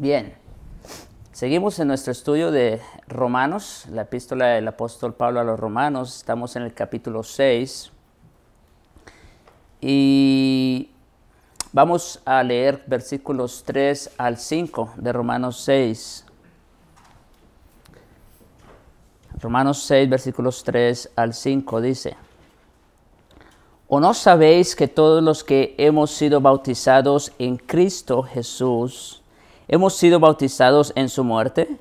Bien, seguimos en nuestro estudio de Romanos, la epístola del apóstol Pablo a los Romanos. Estamos en el capítulo 6 y vamos a leer versículos 3 al 5 de Romanos 6. Romanos 6, versículos 3 al 5 dice: ¿O no sabéis que todos los que hemos sido bautizados en Cristo Jesús, hemos sido bautizados en su muerte?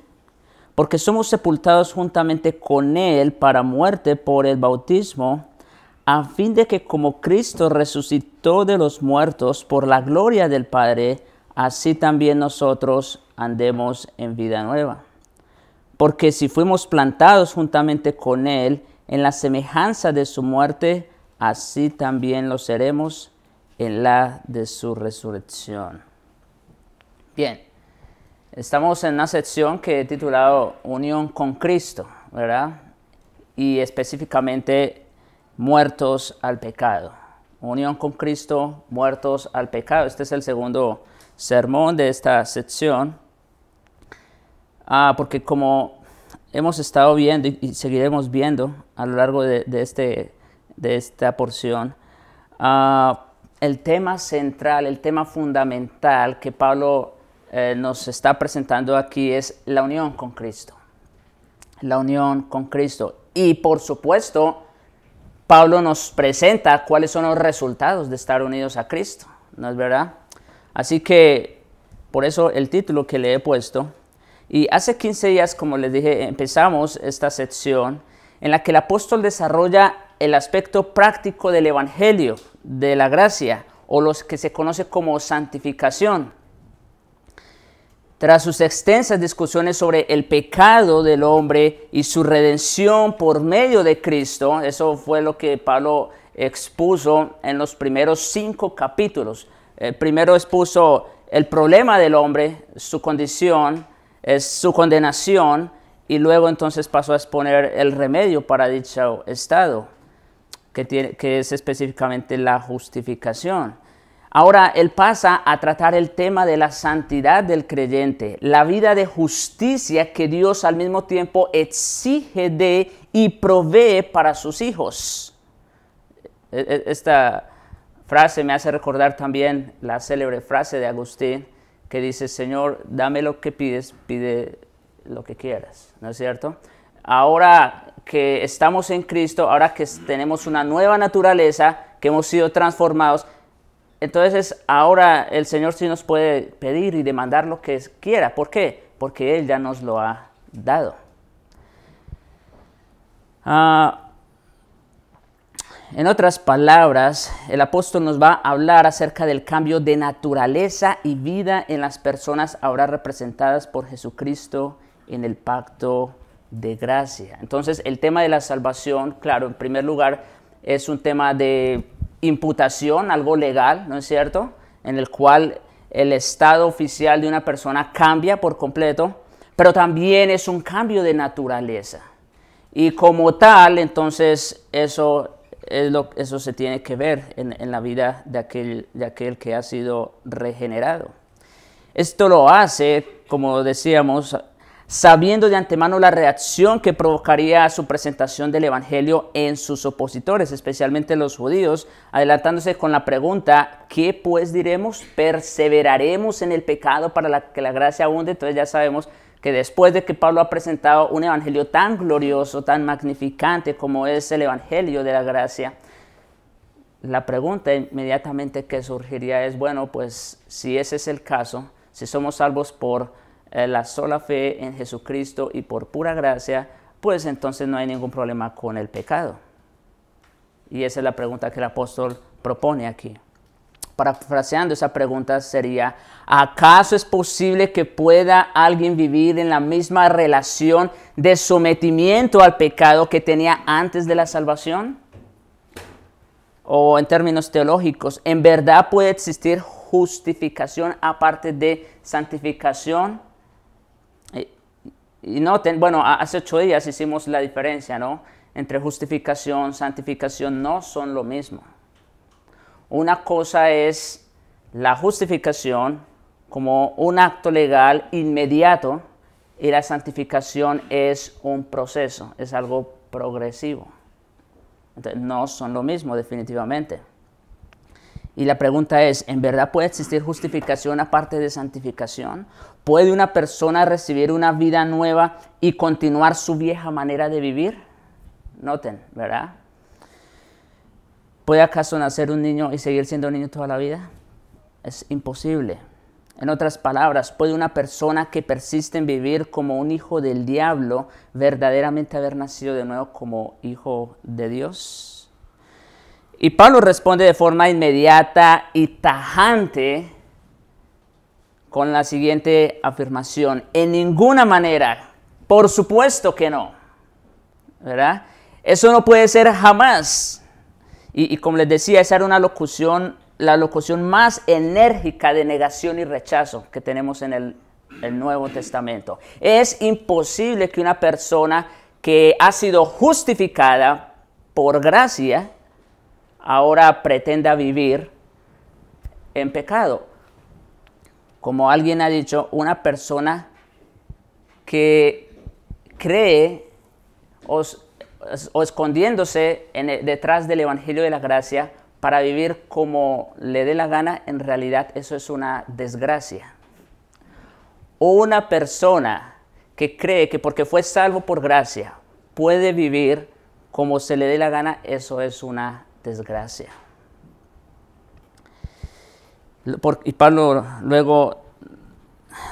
Porque somos sepultados juntamente con Él para muerte por el bautismo, a fin de que como Cristo resucitó de los muertos por la gloria del Padre, así también nosotros andemos en vida nueva. Porque si fuimos plantados juntamente con Él en la semejanza de su muerte, así también lo seremos en la de su resurrección. Bien, estamos en una sección que he titulado Unión con Cristo, ¿verdad? Y específicamente muertos al pecado. Unión con Cristo, muertos al pecado. Este es el segundo sermón de esta sección. Porque como hemos estado viendo y seguiremos viendo a lo largo de esta porción, el tema central, el tema fundamental que Pablo nos está presentando aquí es la unión con Cristo. La unión con Cristo. Y por supuesto, Pablo nos presenta cuáles son los resultados de estar unidos a Cristo, ¿no es verdad? Así que, por eso el título que le he puesto. Y hace 15 días, como les dije, empezamos esta sección en la que el apóstol desarrolla el aspecto práctico del evangelio, de la gracia, o los que se conoce como santificación. Tras sus extensas discusiones sobre el pecado del hombre y su redención por medio de Cristo, eso fue lo que Pablo expuso en los primeros 5 capítulos. Primero expuso el problema del hombre, su condición, su condenación, y luego entonces pasó a exponer el remedio para dicho estado, que es específicamente la justificación. Ahora él pasa a tratar el tema de la santidad del creyente, la vida de justicia que Dios al mismo tiempo exige de y provee para sus hijos. Esta frase me hace recordar también la célebre frase de Agustín que dice: Señor, dame lo que pides, pide lo que quieras, ¿no es cierto? Ahora que estamos en Cristo, ahora que tenemos una nueva naturaleza, que hemos sido transformados, entonces ahora el Señor sí nos puede pedir y demandar lo que quiera. ¿Por qué? Porque Él ya nos lo ha dado. En otras palabras, el apóstol nos va a hablar acerca del cambio de naturaleza y vida en las personas ahora representadas por Jesucristo en el pacto de gracia. Entonces, el tema de la salvación, claro, en primer lugar, es un tema de imputación, algo legal, ¿no es cierto?, en el cual el estado oficial de una persona cambia por completo, pero también es un cambio de naturaleza. Y como tal, entonces, eso se tiene que ver en la vida de aquel que ha sido regenerado. Esto lo hace, como decíamos, sabiendo de antemano la reacción que provocaría su presentación del evangelio en sus opositores, especialmente los judíos, adelantándose con la pregunta: ¿qué pues diremos? ¿Perseveraremos en el pecado para que la gracia abunde? Entonces ya sabemos que después de que Pablo ha presentado un evangelio tan glorioso, tan magnificante como es el evangelio de la gracia, la pregunta inmediatamente que surgiría es: bueno, pues si ese es el caso, si somos salvos por la sola fe en Jesucristo y por pura gracia, pues entonces no hay ningún problema con el pecado. Y esa es la pregunta que el apóstol propone aquí. Parafraseando esa pregunta sería: ¿acaso es posible que pueda alguien vivir en la misma relación de sometimiento al pecado que tenía antes de la salvación? O en términos teológicos, ¿en verdad puede existir justificación aparte de santificación? Y noten, bueno, hace 8 días hicimos la diferencia, ¿no?, entre justificación, santificación no son lo mismo. Una cosa es la justificación como un acto legal inmediato y la santificación es un proceso, es algo progresivo. Entonces, no son lo mismo definitivamente. Y la pregunta es, ¿en verdad puede existir justificación aparte de santificación? ¿Puede una persona recibir una vida nueva y continuar su vieja manera de vivir? Noten, ¿verdad? ¿Puede acaso nacer un niño y seguir siendo un niño toda la vida? Es imposible. En otras palabras, ¿puede una persona que persiste en vivir como un hijo del diablo verdaderamente haber nacido de nuevo como hijo de Dios? Y Pablo responde de forma inmediata y tajante con la siguiente afirmación: en ninguna manera, por supuesto que no, ¿verdad? Eso no puede ser jamás. Y como les decía, esa era una locución, la locución más enérgica de negación y rechazo que tenemos en el Nuevo Testamento. Es imposible que una persona que ha sido justificada por gracia ahora pretenda vivir en pecado. Como alguien ha dicho, una persona que cree o escondiéndose detrás del Evangelio de la Gracia para vivir como le dé la gana, en realidad eso es una desgracia. O una persona que cree que porque fue salvo por gracia puede vivir como se le dé la gana, eso es una desgracia. Y Pablo luego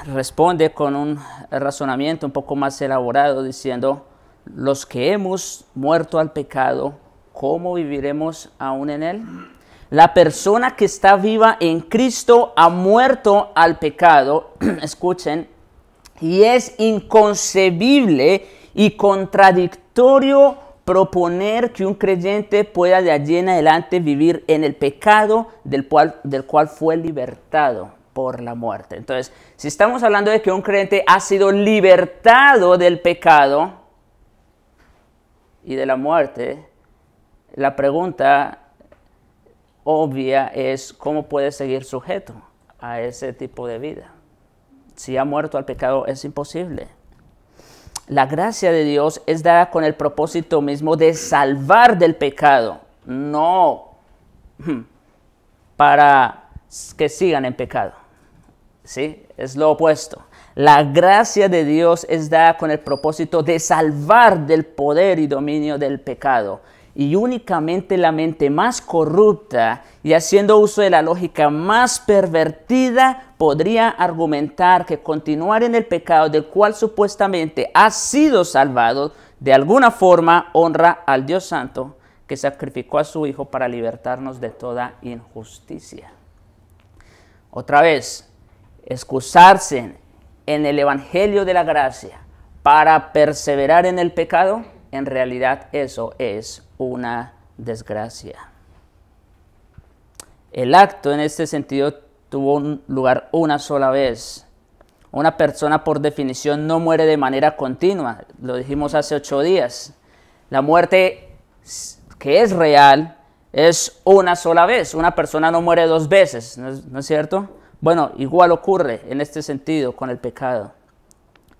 responde con un razonamiento un poco más elaborado diciendo: los que hemos muerto al pecado, ¿cómo viviremos aún en él? La persona que está viva en Cristo ha muerto al pecado, escuchen, y es inconcebible y contradictorio proponer que un creyente pueda de allí en adelante vivir en el pecado del cual fue libertado por la muerte. Entonces, si estamos hablando de que un creyente ha sido libertado del pecado y de la muerte, la pregunta obvia es ¿cómo puede seguir sujeto a ese tipo de vida? Si ha muerto al pecado, es imposible. La gracia de Dios es dada con el propósito mismo de salvar del pecado, no para que sigan en pecado. ¿Sí? Es lo opuesto. La gracia de Dios es dada con el propósito de salvar del poder y dominio del pecado. Y únicamente la mente más corrupta y haciendo uso de la lógica más pervertida podría argumentar que continuar en el pecado del cual supuestamente ha sido salvado de alguna forma honra al Dios Santo que sacrificó a su Hijo para libertarnos de toda injusticia. Otra vez, excusarse en el Evangelio de la Gracia para perseverar en el pecado, en realidad eso es una desgracia. El acto en este sentido tuvo lugar una sola vez. Una persona por definición no muere de manera continua, lo dijimos hace 8 días. La muerte que es real es una sola vez. Una persona no muere 2 veces, ¿no es cierto? Bueno, igual ocurre en este sentido con el pecado.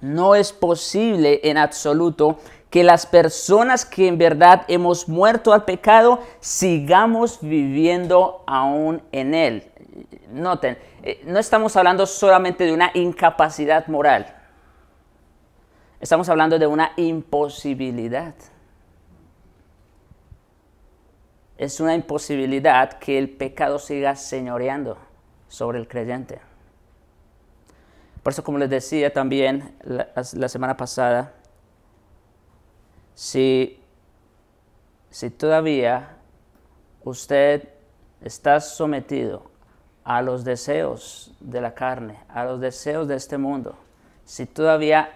No es posible en absoluto que las personas que en verdad hemos muerto al pecado sigamos viviendo aún en él. Noten, no estamos hablando solamente de una incapacidad moral. Estamos hablando de una imposibilidad. Es una imposibilidad que el pecado siga señoreando sobre el creyente. Por eso, como les decía también la semana pasada, si todavía usted está sometido a los deseos de la carne, a los deseos de este mundo, si todavía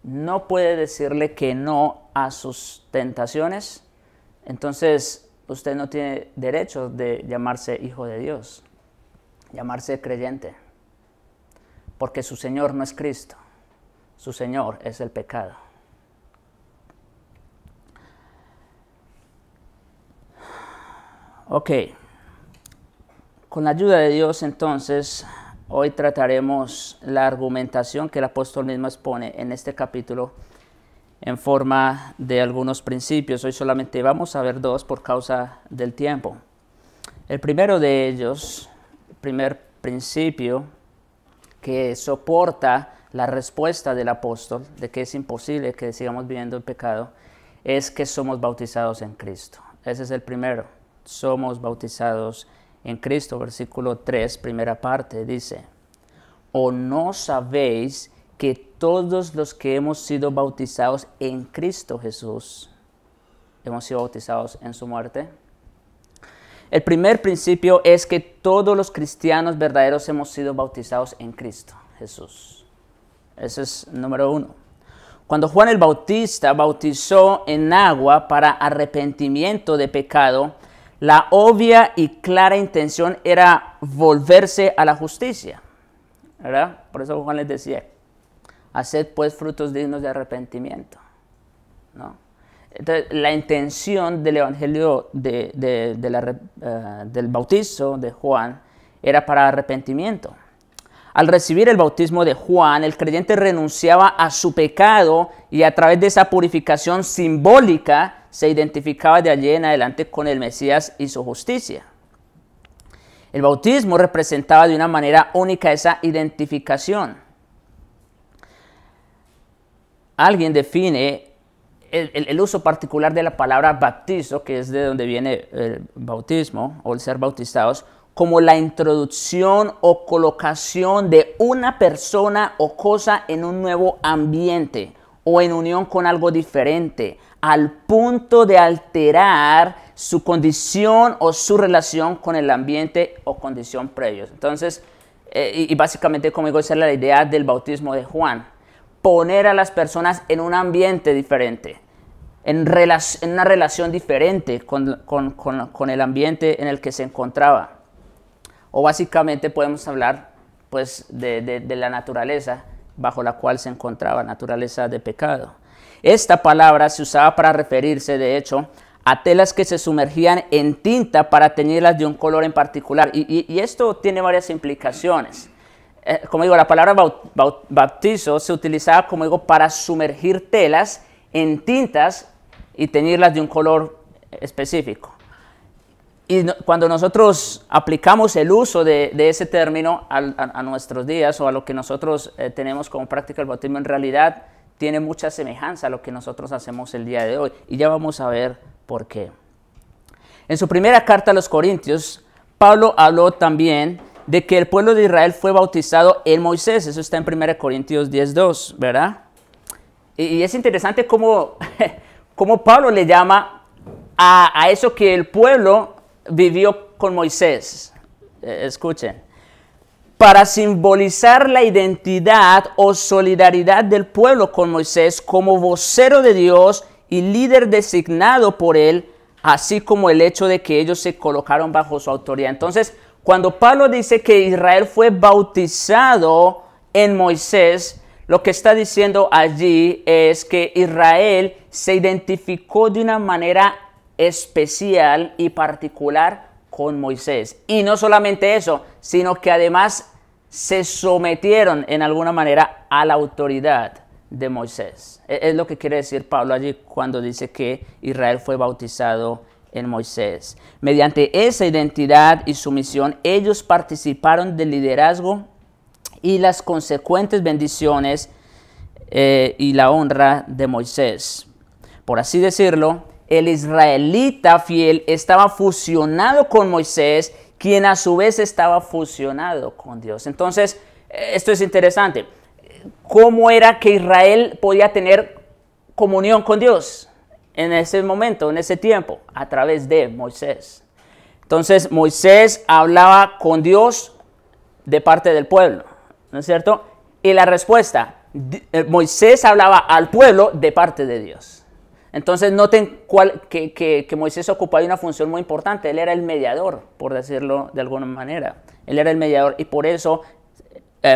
no puede decirle que no a sus tentaciones, entonces usted no tiene derecho de llamarse hijo de Dios, llamarse creyente, porque su Señor no es Cristo, su Señor es el pecado. Ok, con la ayuda de Dios entonces, Hoy trataremos la argumentación que el apóstol mismo expone en este capítulo en forma de algunos principios. Hoy solamente vamos a ver dos por causa del tiempo. El primero de ellos, el primer principio que soporta la respuesta del apóstol de que es imposible que sigamos viviendo el pecado, es que somos bautizados en Cristo. Ese es el primero. Somos bautizados en Cristo. Versículo 3, primera parte, dice: ¿O no sabéis que todos los que hemos sido bautizados en Cristo Jesús, hemos sido bautizados en su muerte? El primer principio es que todos los cristianos verdaderos hemos sido bautizados en Cristo Jesús. Ese es número uno. Cuando Juan el Bautista bautizó en agua para arrepentimiento de pecado, la obvia y clara intención era volverse a la justicia, ¿verdad? Por eso Juan les decía: haced pues frutos dignos de arrepentimiento, ¿no? Entonces, la intención del evangelio del bautizo de Juan era para arrepentimiento. Al recibir el bautismo de Juan, el creyente renunciaba a su pecado y a través de esa purificación simbólica se identificaba de allí en adelante con el Mesías y su justicia. El bautismo representaba de una manera única esa identificación. Alguien define el uso particular de la palabra bautizo, que es de donde viene el bautismo o el ser bautizados, como la introducción o colocación de una persona o cosa en un nuevo ambiente o en unión con algo diferente, al punto de alterar su condición o su relación con el ambiente o condición previos. Entonces, y básicamente, como digo, esa es la idea del bautismo de Juan: poner a las personas en un ambiente diferente, en una relación diferente con el ambiente en el que se encontraba. O básicamente podemos hablar pues de la naturaleza bajo la cual se encontraba, naturaleza de pecado. Esta palabra se usaba para referirse, de hecho, a telas que se sumergían en tinta para teñirlas de un color en particular. Y esto tiene varias implicaciones. Como digo, la palabra bautizo se utilizaba, como digo, para sumergir telas en tintas y teñirlas de un color específico. Y cuando nosotros aplicamos el uso de ese término a nuestros días, o a lo que nosotros tenemos como práctica el bautismo, en realidad tiene mucha semejanza a lo que nosotros hacemos el día de hoy. Y ya vamos a ver por qué. En su primera carta a los Corintios, Pablo habló también de que el pueblo de Israel fue bautizado en Moisés. Eso está en 1 Corintios 10:2, ¿verdad? Y es interesante cómo Pablo le llama a eso que el pueblo vivió con Moisés. Escuchen: para simbolizar la identidad o solidaridad del pueblo con Moisés como vocero de Dios y líder designado por él, así como el hecho de que ellos se colocaron bajo su autoridad. Entonces, cuando Pablo dice que Israel fue bautizado en Moisés, lo que está diciendo allí es que Israel se identificó de una manera especial y particular con Moisés. Y no solamente eso, sino que además se sometieron en alguna manera a la autoridad de Moisés. Es lo que quiere decir Pablo allí cuando dice que Israel fue bautizado en Moisés. Mediante esa identidad y sumisión, ellos participaron del liderazgo y las consecuentes bendiciones y la honra de Moisés. Por así decirlo, el israelita fiel estaba fusionado con Moisés, quien a su vez estaba fusionado con Dios. Entonces, esto es interesante. ¿Cómo era que Israel podía tener comunión con Dios en ese momento, en ese tiempo? A través de Moisés. Entonces, Moisés hablaba con Dios de parte del pueblo, ¿no es cierto? Y la respuesta: Moisés hablaba al pueblo de parte de Dios. Entonces noten que Moisés ocupaba una función muy importante. Él era el mediador, por decirlo de alguna manera. Él era el mediador, y por eso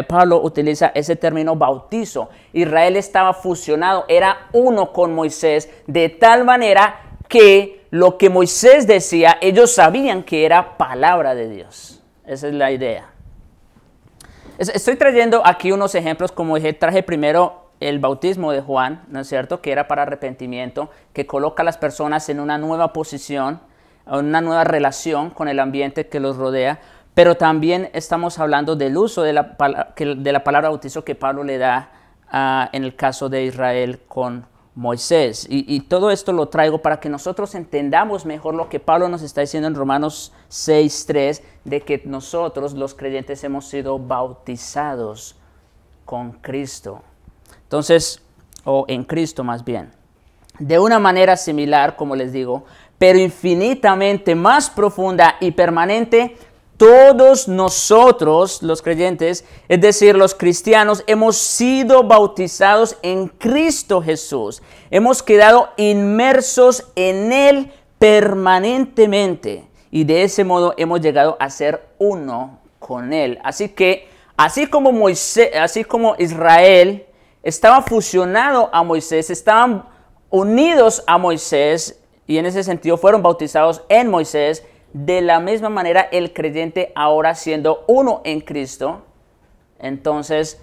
Pablo utiliza ese término bautizo. Israel estaba fusionado, era uno con Moisés, de tal manera que lo que Moisés decía, ellos sabían que era palabra de Dios. Esa es la idea. Estoy trayendo aquí unos ejemplos, como dije, traje primero el bautismo de Juan, ¿no es cierto?, que era para arrepentimiento, que coloca a las personas en una nueva posición, una nueva relación con el ambiente que los rodea, pero también estamos hablando del uso de la palabra bautizo que Pablo le da en el caso de Israel con Moisés. Y todo esto lo traigo para que nosotros entendamos mejor lo que Pablo nos está diciendo en Romanos 6:3, de que nosotros, los creyentes, hemos sido bautizados con Cristo. Entonces, o en Cristo más bien. De una manera similar, como les digo, pero infinitamente más profunda y permanente, todos nosotros, los creyentes, es decir, los cristianos, hemos sido bautizados en Cristo Jesús. Hemos quedado inmersos en Él permanentemente. Y de ese modo hemos llegado a ser uno con Él. Así que, así como Israel estaba fusionado a Moisés, estaban unidos a Moisés, y en ese sentido fueron bautizados en Moisés, de la misma manera el creyente ahora siendo uno en Cristo, entonces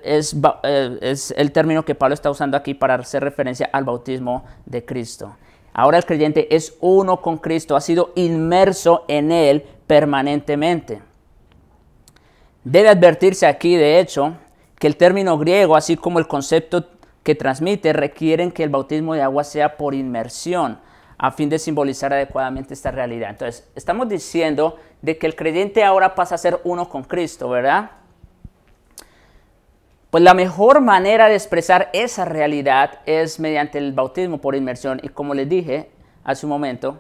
es el término que Pablo está usando aquí para hacer referencia al bautismo de Cristo. Ahora el creyente es uno con Cristo, ha sido inmerso en Él permanentemente. Debe advertirse aquí, de hecho, que el término griego, así como el concepto que transmite, requieren que el bautismo de agua sea por inmersión, a fin de simbolizar adecuadamente esta realidad. Entonces, estamos diciendo de que el creyente ahora pasa a ser uno con Cristo, ¿verdad? Pues la mejor manera de expresar esa realidad es mediante el bautismo por inmersión. Y como les dije hace un momento,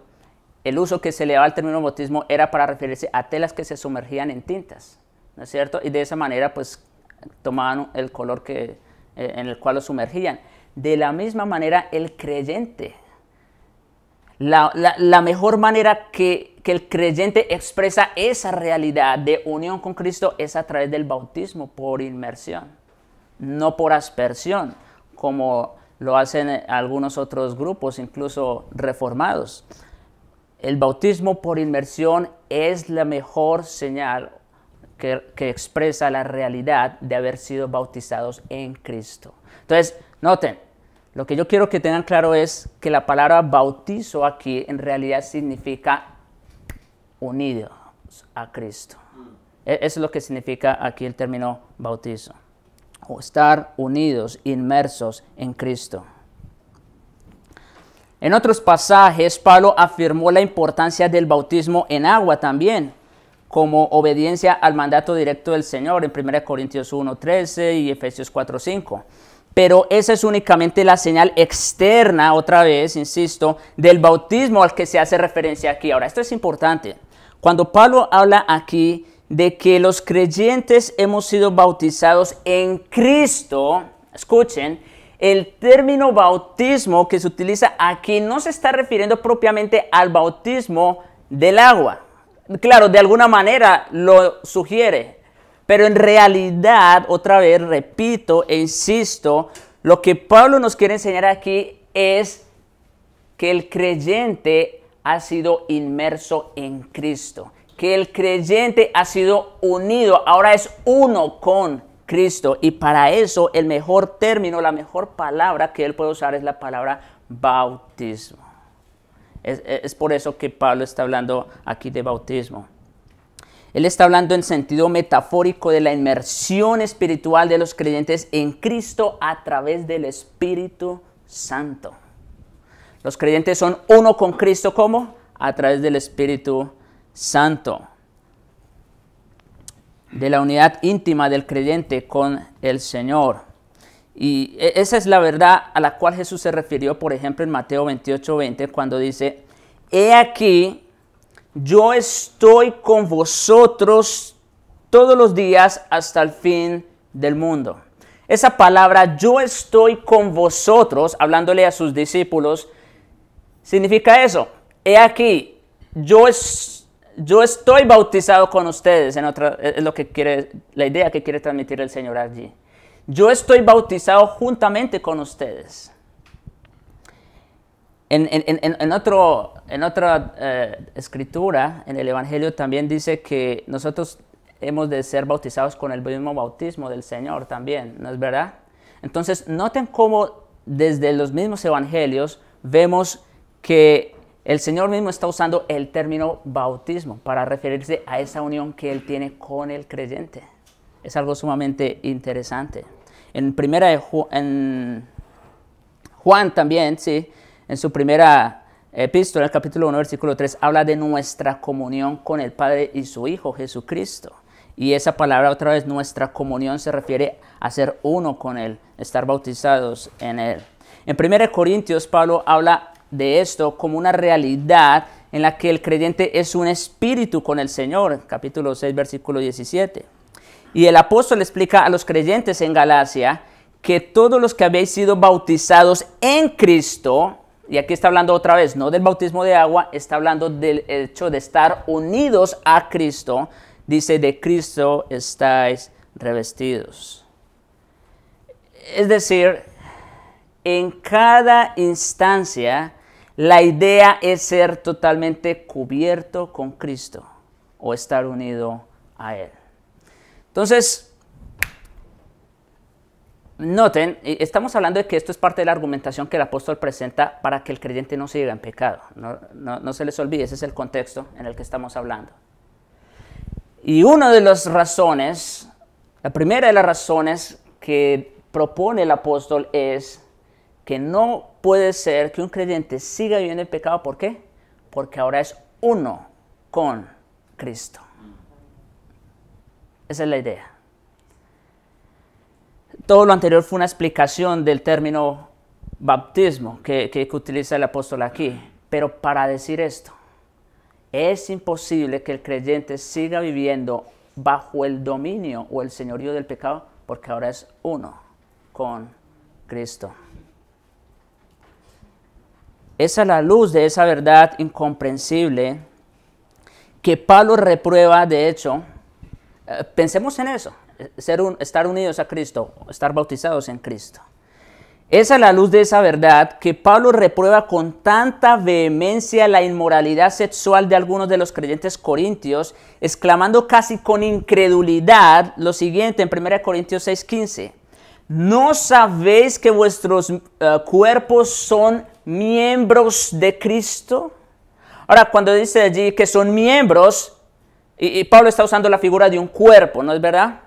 el uso que se le daba al término bautismo era para referirse a telas que se sumergían en tintas, ¿no es cierto? Y de esa manera, pues, tomaban el color en el cual lo sumergían. De la misma manera, el creyente, la mejor manera que el creyente expresa esa realidad de unión con Cristo es a través del bautismo por inmersión, no por aspersión, como lo hacen algunos otros grupos, incluso reformados. El bautismo por inmersión es la mejor señal que expresa la realidad de haber sido bautizados en Cristo. Entonces, noten, lo que yo quiero que tengan claro es que la palabra bautizo aquí en realidad significa unidos a Cristo. Eso es lo que significa aquí el término bautizo. O estar unidos, inmersos en Cristo. En otros pasajes, Pablo afirmó la importancia del bautismo en agua también, como obediencia al mandato directo del Señor en 1 Corintios 1:13 y Efesios 4:5. Pero esa es únicamente la señal externa, otra vez, insisto, del bautismo al que se hace referencia aquí. Ahora, esto es importante. Cuando Pablo habla aquí de que los creyentes hemos sido bautizados en Cristo, escuchen, el término bautismo que se utiliza aquí no se está refiriendo propiamente al bautismo del agua. Claro, de alguna manera lo sugiere, pero en realidad, otra vez, repito e insisto, lo que Pablo nos quiere enseñar aquí es que el creyente ha sido inmerso en Cristo, que el creyente ha sido unido, ahora es uno con Cristo, y para eso el mejor término, la mejor palabra que él puede usar es la palabra bautismo. Es por eso que Pablo está hablando aquí de bautismo. Él está hablando en sentido metafórico de la inmersión espiritual de los creyentes en Cristo a través del Espíritu Santo. Los creyentes son uno con Cristo, ¿cómo? A través del Espíritu Santo. De la unidad íntima del creyente con el Señor. Y esa es la verdad a la cual Jesús se refirió, por ejemplo, en Mateo 28:20, cuando dice: He aquí, yo estoy con vosotros todos los días hasta el fin del mundo. Esa palabra, yo estoy con vosotros, hablándole a sus discípulos, significa eso. He aquí, yo estoy bautizado con ustedes. Es lo que quiere, la idea que quiere transmitir el Señor allí. Yo estoy bautizado juntamente con ustedes. En otra escritura, en el Evangelio también dice que nosotros hemos de ser bautizados con el mismo bautismo del Señor también, ¿no es verdad? Entonces, noten cómo desde los mismos evangelios vemos que el Señor mismo está usando el término bautismo para referirse a esa unión que Él tiene con el creyente. Es algo sumamente interesante. En Juan también, sí, en su primera epístola, el capítulo 1, versículo 3, habla de nuestra comunión con el Padre y su Hijo, Jesucristo. Y esa palabra, otra vez, nuestra comunión, se refiere a ser uno con Él, estar bautizados en Él. En 1 Corintios, Pablo habla de esto como una realidad en la que el creyente es un espíritu con el Señor, capítulo 6, versículo 17. Y el apóstol explica a los creyentes en Galacia que todos los que habéis sido bautizados en Cristo, y aquí está hablando otra vez, no del bautismo de agua, está hablando del hecho de estar unidos a Cristo, dice, de Cristo estáis revestidos. Es decir, en cada instancia, la idea es ser totalmente cubierto con Cristo o estar unido a Él. Entonces, noten, estamos hablando de que esto es parte de la argumentación que el apóstol presenta para que el creyente no siga en pecado. No se les olvide, ese es el contexto en el que estamos hablando. Y una de las razones, la primera de las razones que propone el apóstol es que no puede ser que un creyente siga viviendo en pecado. ¿Por qué? Porque ahora es uno con Cristo. Esa es la idea. Todo lo anterior fue una explicación del término bautismo que utiliza el apóstol aquí. Pero para decir esto, es imposible que el creyente siga viviendo bajo el dominio o el señorío del pecado, porque ahora es uno con Cristo. Es a la luz de esa verdad incomprensible que Pablo reprueba, de hecho, pensemos en eso, estar unidos a Cristo, estar bautizados en Cristo. Es a la luz de esa verdad que Pablo reprueba con tanta vehemencia la inmoralidad sexual de algunos de los creyentes corintios, exclamando casi con incredulidad lo siguiente en 1 Corintios 6:15. ¿No sabéis que vuestros cuerpos son miembros de Cristo? Ahora, cuando dice allí que son miembros, y Pablo está usando la figura de un cuerpo, ¿no es verdad?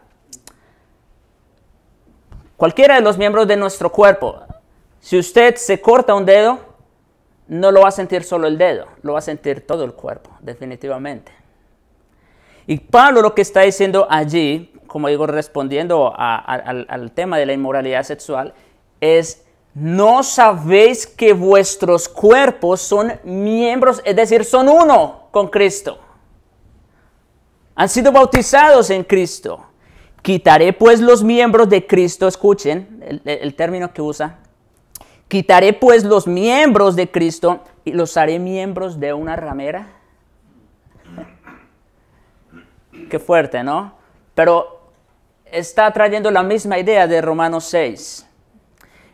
Cualquiera de los miembros de nuestro cuerpo, si usted se corta un dedo, no lo va a sentir solo el dedo, lo va a sentir todo el cuerpo, definitivamente. Y Pablo lo que está diciendo allí, como digo, respondiendo al tema de la inmoralidad sexual, es: ¿no sabéis que vuestros cuerpos son miembros, es decir, son uno con Cristo? Han sido bautizados en Cristo. Quitaré pues los miembros de Cristo, escuchen el término que usa. Quitaré pues los miembros de Cristo y los haré miembros de una ramera. Qué fuerte, ¿no? Pero está trayendo la misma idea de Romanos 6.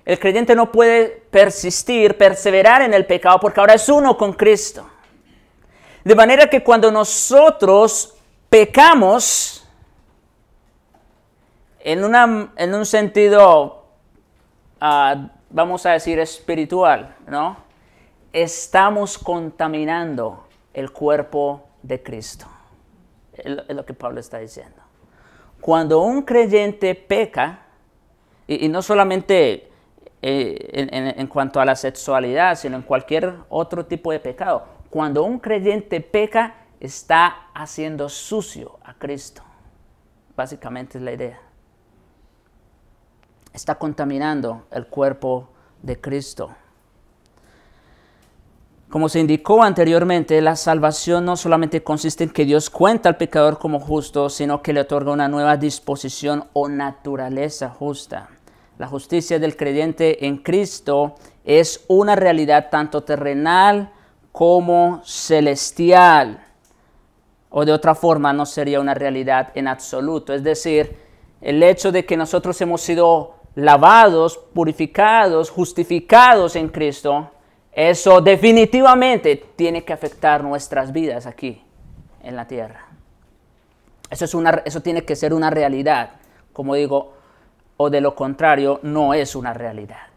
El creyente no puede perseverar en el pecado porque ahora es uno con Cristo. De manera que cuando nosotros pecamos, en un sentido, vamos a decir, espiritual, ¿no? Estamos contaminando el cuerpo de Cristo. Es lo que Pablo está diciendo. Cuando un creyente peca, y no solamente en cuanto a la sexualidad, sino en cualquier otro tipo de pecado, cuando un creyente peca, está haciendo sucio a Cristo. Básicamente es la idea. Está contaminando el cuerpo de Cristo. Como se indicó anteriormente, la salvación no solamente consiste en que Dios cuenta al pecador como justo, sino que le otorga una nueva disposición o naturaleza justa. La justicia del creyente en Cristo es una realidad tanto terrenal como celestial. O de otra forma, no sería una realidad en absoluto. Es decir, el hecho de que nosotros hemos sido lavados, purificados, justificados en Cristo, eso definitivamente tiene que afectar nuestras vidas aquí en la tierra. Eso tiene que ser una realidad, como digo, o de lo contrario, no es una realidad.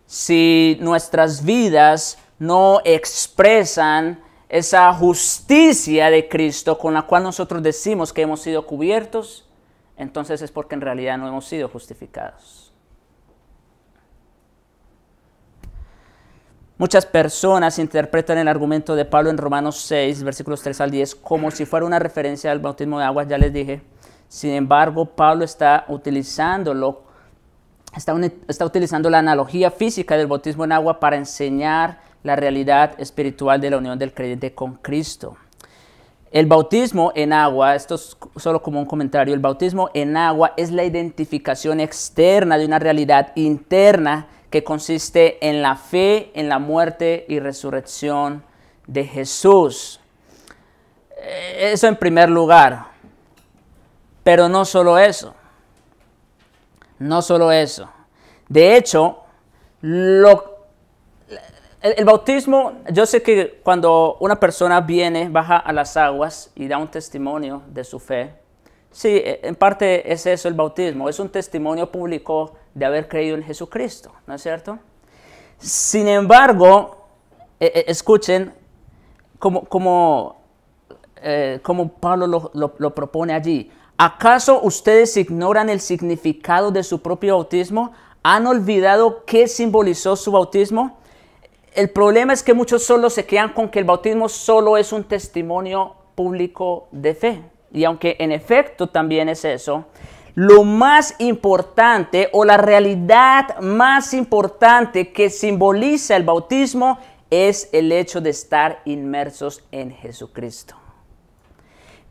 Si nuestras vidas no expresan esa justicia de Cristo con la cual nosotros decimos que hemos sido cubiertos, entonces es porque en realidad no hemos sido justificados. Muchas personas interpretan el argumento de Pablo en Romanos 6, versículos 3 al 10, como si fuera una referencia al bautismo de agua, ya les dije. Sin embargo, Pablo está utilizando la analogía física del bautismo en agua para enseñar la realidad espiritual de la unión del creyente con Cristo. El bautismo en agua, esto es solo como un comentario, el bautismo en agua es la identificación externa de una realidad interna que consiste en la fe, en la muerte y resurrección de Jesús. Eso en primer lugar. Pero no solo eso. No solo eso. De hecho, el bautismo, yo sé que cuando una persona baja a las aguas y da un testimonio de su fe, sí, en parte es eso el bautismo, es un testimonio público de haber creído en Jesucristo, ¿no es cierto? Sin embargo, escuchen como Pablo lo propone allí. ¿Acaso ustedes ignoran el significado de su propio bautismo? ¿Han olvidado qué simbolizó su bautismo? El problema es que muchos solo se quedan con que el bautismo solo es un testimonio público de fe. Y aunque en efecto también es eso, lo más importante o la realidad más importante que simboliza el bautismo es el hecho de estar inmersos en Jesucristo.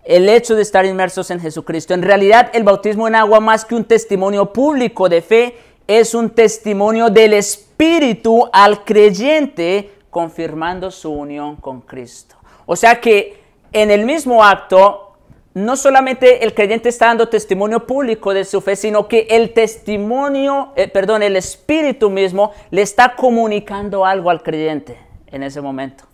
El hecho de estar inmersos en Jesucristo. En realidad, el bautismo en agua, más que un testimonio público de fe, es un testimonio del Espíritu al creyente, confirmando su unión con Cristo. O sea que en el mismo acto, no solamente el creyente está dando testimonio público de su fe, sino que el Espíritu mismo le está comunicando algo al creyente en ese momento.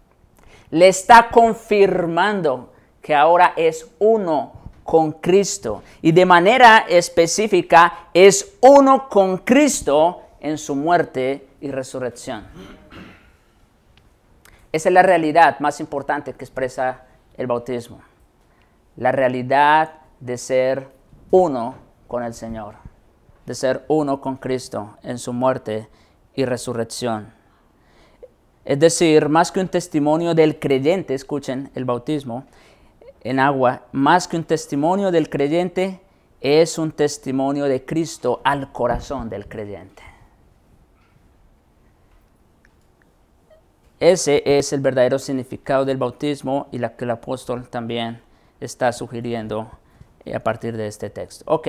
Le está confirmando que ahora es uno con Cristo. Y de manera específica, es uno con Cristo en su muerte y resurrección. Esa es la realidad más importante que expresa el bautismo. La realidad de ser uno con el Señor. De ser uno con Cristo en su muerte y resurrección. Es decir, más que un testimonio del creyente, escuchen, el bautismo en agua, más que un testimonio del creyente, es un testimonio de Cristo al corazón del creyente. Ese es el verdadero significado del bautismo y la que el apóstol también está sugiriendo a partir de este texto. Ok,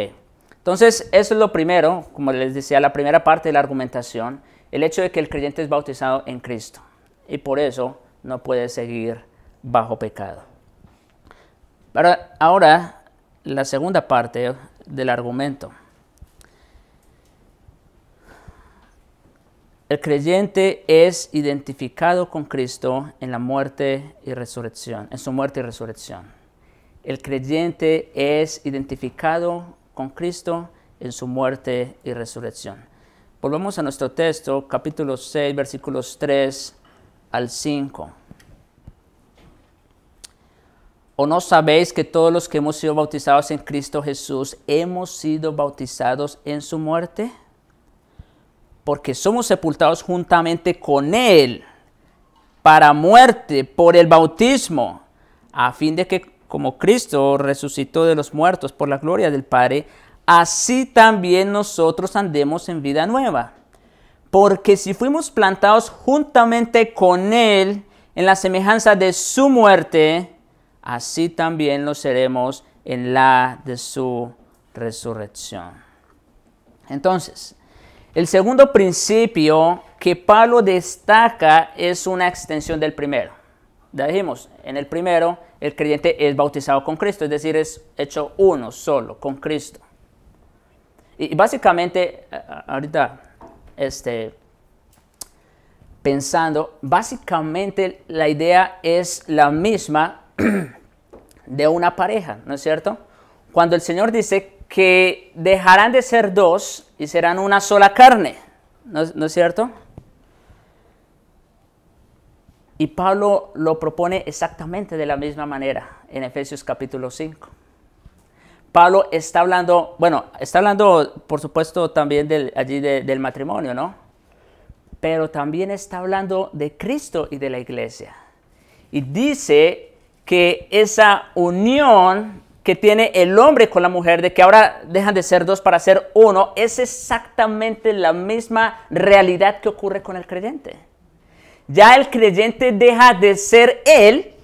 entonces eso es lo primero, como les decía, la primera parte de la argumentación, el hecho de que el creyente es bautizado en Cristo y por eso no puede seguir bajo pecado. Pero ahora, la segunda parte del argumento. El creyente es identificado con Cristo en la muerte y resurrección, en su muerte y resurrección. El creyente es identificado con Cristo en su muerte y resurrección. Volvamos a nuestro texto, capítulo 6, versículos 3 al 5. ¿O no sabéis que todos los que hemos sido bautizados en Cristo Jesús hemos sido bautizados en su muerte? Porque somos sepultados juntamente con Él para muerte por el bautismo, a fin de que como Cristo resucitó de los muertos por la gloria del Padre, así también nosotros andemos en vida nueva. Porque si fuimos plantados juntamente con Él en la semejanza de su muerte, así también lo seremos en la de su resurrección. Entonces, el segundo principio que Pablo destaca es una extensión del primero. Ya dijimos, en el primero, el creyente es bautizado con Cristo, es decir, es hecho uno solo con Cristo. Y básicamente, ahorita pensando, básicamente la idea es la misma de una pareja, ¿no es cierto? Cuando el Señor dice que dejarán de ser dos y serán una sola carne, ¿no es cierto? Y Pablo lo propone exactamente de la misma manera en Efesios capítulo 5. Pablo está hablando, por supuesto también del matrimonio, ¿no? Pero también está hablando de Cristo y de la iglesia. Y dice que esa unión que tiene el hombre con la mujer, de que ahora dejan de ser dos para ser uno, es exactamente la misma realidad que ocurre con el creyente. Ya el creyente deja de ser él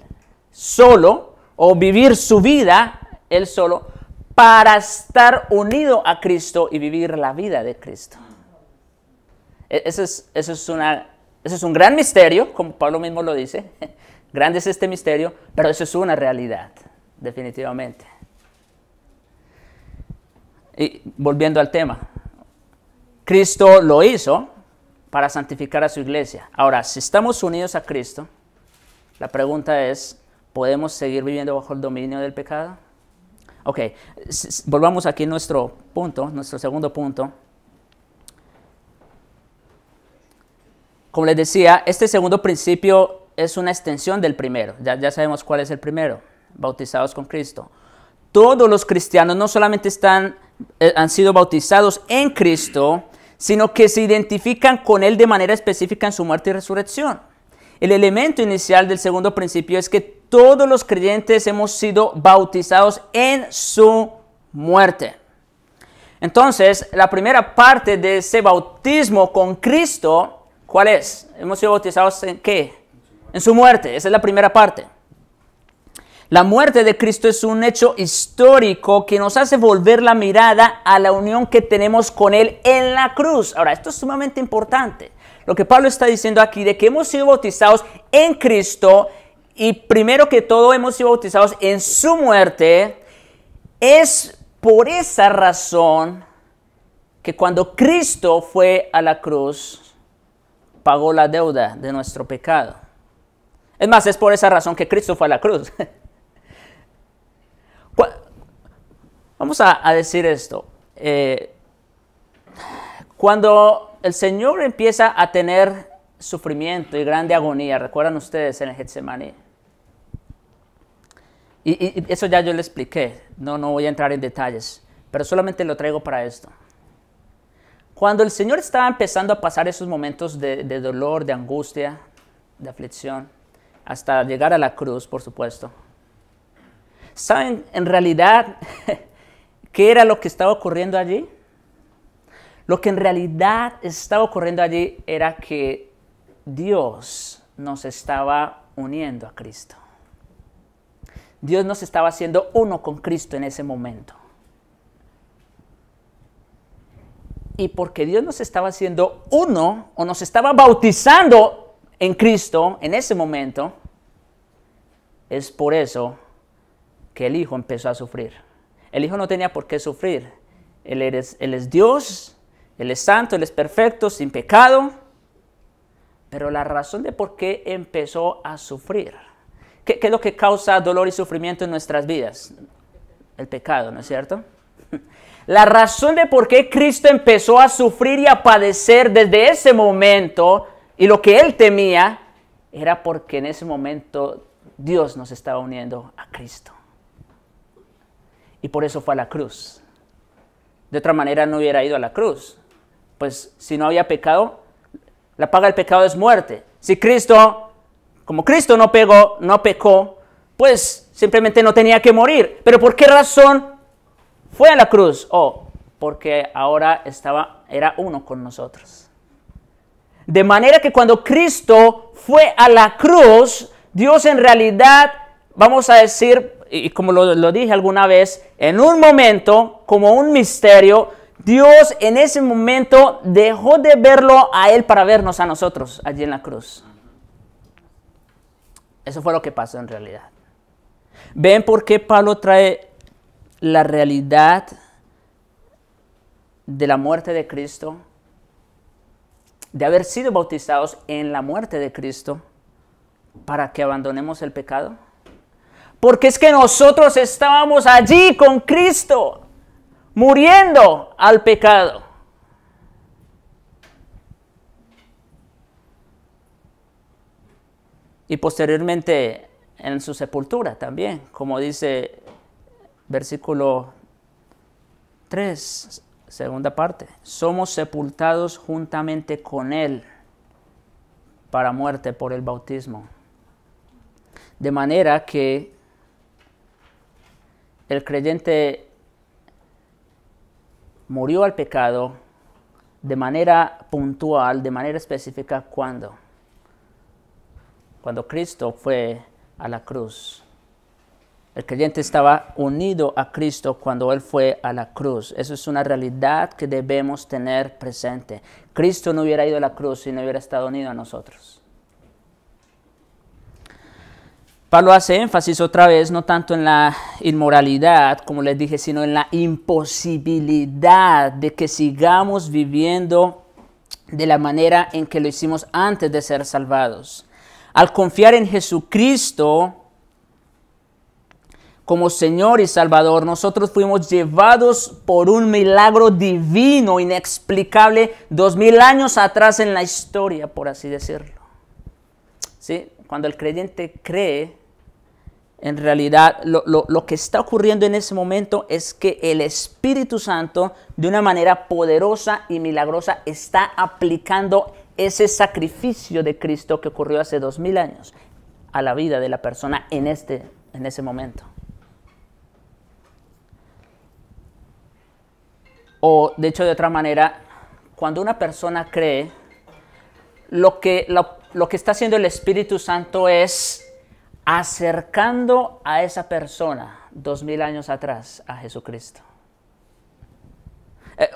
solo o vivir su vida él solo para estar unido a Cristo y vivir la vida de Cristo. Eso es un gran misterio, como Pablo mismo lo dice. Grande es este misterio, pero eso es una realidad, definitivamente. Y volviendo al tema, Cristo lo hizo para santificar a su iglesia. Ahora, si estamos unidos a Cristo, la pregunta es, ¿podemos seguir viviendo bajo el dominio del pecado? Ok, volvamos aquí a nuestro segundo punto. Como les decía, este segundo principio es una extensión del primero. Ya sabemos cuál es el primero, bautizados con Cristo. Todos los cristianos no solamente han sido bautizados en Cristo, sino que se identifican con Él de manera específica en su muerte y resurrección. El elemento inicial del segundo principio es que todos los creyentes hemos sido bautizados en su muerte. Entonces, la primera parte de ese bautismo con Cristo, ¿cuál es? Hemos sido bautizados ¿en qué? En su muerte. Esa es la primera parte. La muerte de Cristo es un hecho histórico que nos hace volver la mirada a la unión que tenemos con Él en la cruz. Ahora, esto es sumamente importante. Lo que Pablo está diciendo aquí, de que hemos sido bautizados en Cristo y primero que todo hemos sido bautizados en su muerte, es por esa razón que cuando Cristo fue a la cruz, pagó la deuda de nuestro pecado. Es más, es por esa razón que Cristo fue a la cruz. Vamos a decir esto. Cuando el Señor empieza a tener sufrimiento y grande agonía, ¿recuerdan ustedes en el Getsemaní? Y eso ya yo le expliqué, no voy a entrar en detalles, pero solamente lo traigo para esto. Cuando el Señor estaba empezando a pasar esos momentos de dolor, de angustia, de aflicción, hasta llegar a la cruz, por supuesto, ¿saben en realidad qué era lo que estaba ocurriendo allí? Lo que en realidad estaba ocurriendo allí era que Dios nos estaba uniendo a Cristo. Dios nos estaba haciendo uno con Cristo en ese momento. Y porque Dios nos estaba haciendo uno o nos estaba bautizando en Cristo en ese momento, es por eso que el Hijo empezó a sufrir. El Hijo no tenía por qué sufrir. Él es Dios, Él es santo, Él es perfecto, sin pecado. Pero la razón de por qué empezó a sufrir, ¿qué es lo que causa dolor y sufrimiento en nuestras vidas? El pecado, ¿no es cierto? La razón de por qué Cristo empezó a sufrir y a padecer desde ese momento, y lo que Él temía, era porque en ese momento Dios nos estaba uniendo a Cristo. Y por eso fue a la cruz. De otra manera no hubiera ido a la cruz. Pues si no había pecado, la paga del pecado es muerte. Si Cristo, como Cristo no pecó, pues simplemente no tenía que morir. ¿Pero por qué razón fue a la cruz? Porque ahora era uno con nosotros. De manera que cuando Cristo fue a la cruz, Dios en realidad, vamos a decir, y como lo dije alguna vez, en un momento, como un misterio, Dios en ese momento dejó de verlo a Él para vernos a nosotros allí en la cruz. Eso fue lo que pasó en realidad. ¿Ven por qué Pablo trae la realidad de la muerte de Cristo? De haber sido bautizados en la muerte de Cristo para que abandonemos el pecado. porque es que nosotros estábamos allí con Cristo, muriendo al pecado. Y posteriormente en su sepultura también, como dice versículo 3, segunda parte. Somos sepultados juntamente con Él para muerte por el bautismo. De manera que el creyente murió al pecado de manera puntual, de manera específica, ¿cuándo? Cuando Cristo fue a la cruz. El creyente estaba unido a Cristo cuando Él fue a la cruz. Eso es una realidad que debemos tener presente. Cristo no hubiera ido a la cruz si no hubiera estado unido a nosotros. Pablo hace énfasis otra vez, no tanto en la inmoralidad, como les dije, sino en la imposibilidad de que sigamos viviendo de la manera en que lo hicimos antes de ser salvados. Al confiar en Jesucristo como Señor y Salvador, nosotros fuimos llevados por un milagro divino, inexplicable, 2000 años atrás en la historia, por así decirlo. ¿Sí? Cuando el creyente cree, en realidad lo que está ocurriendo en ese momento es que el Espíritu Santo, de una manera poderosa y milagrosa, está aplicando ese sacrificio de Cristo que ocurrió hace 2000 años a la vida de la persona en ese momento. O, de hecho, de otra manera, cuando una persona cree, lo que está haciendo el Espíritu Santo es acercando a esa persona 2000 años atrás a Jesucristo.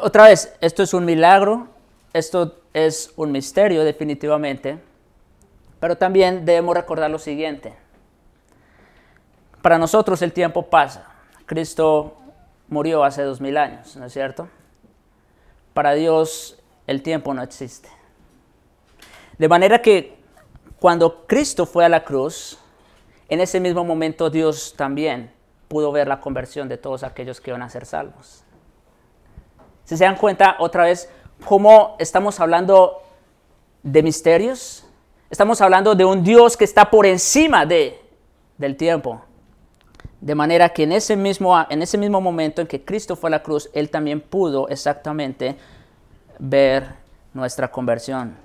Otra vez, esto es un milagro, esto es un misterio definitivamente, pero también debemos recordar lo siguiente. Para nosotros el tiempo pasa. Cristo murió hace 2000 años, ¿no es cierto? Para Dios el tiempo no existe. De manera que cuando Cristo fue a la cruz, en ese mismo momento Dios también pudo ver la conversión de todos aquellos que iban a ser salvos. Si se dan cuenta otra vez cómo estamos hablando de misterios, estamos hablando de un Dios que está por encima del tiempo. De manera que en ese mismo momento en que Cristo fue a la cruz, Él también pudo exactamente ver nuestra conversión.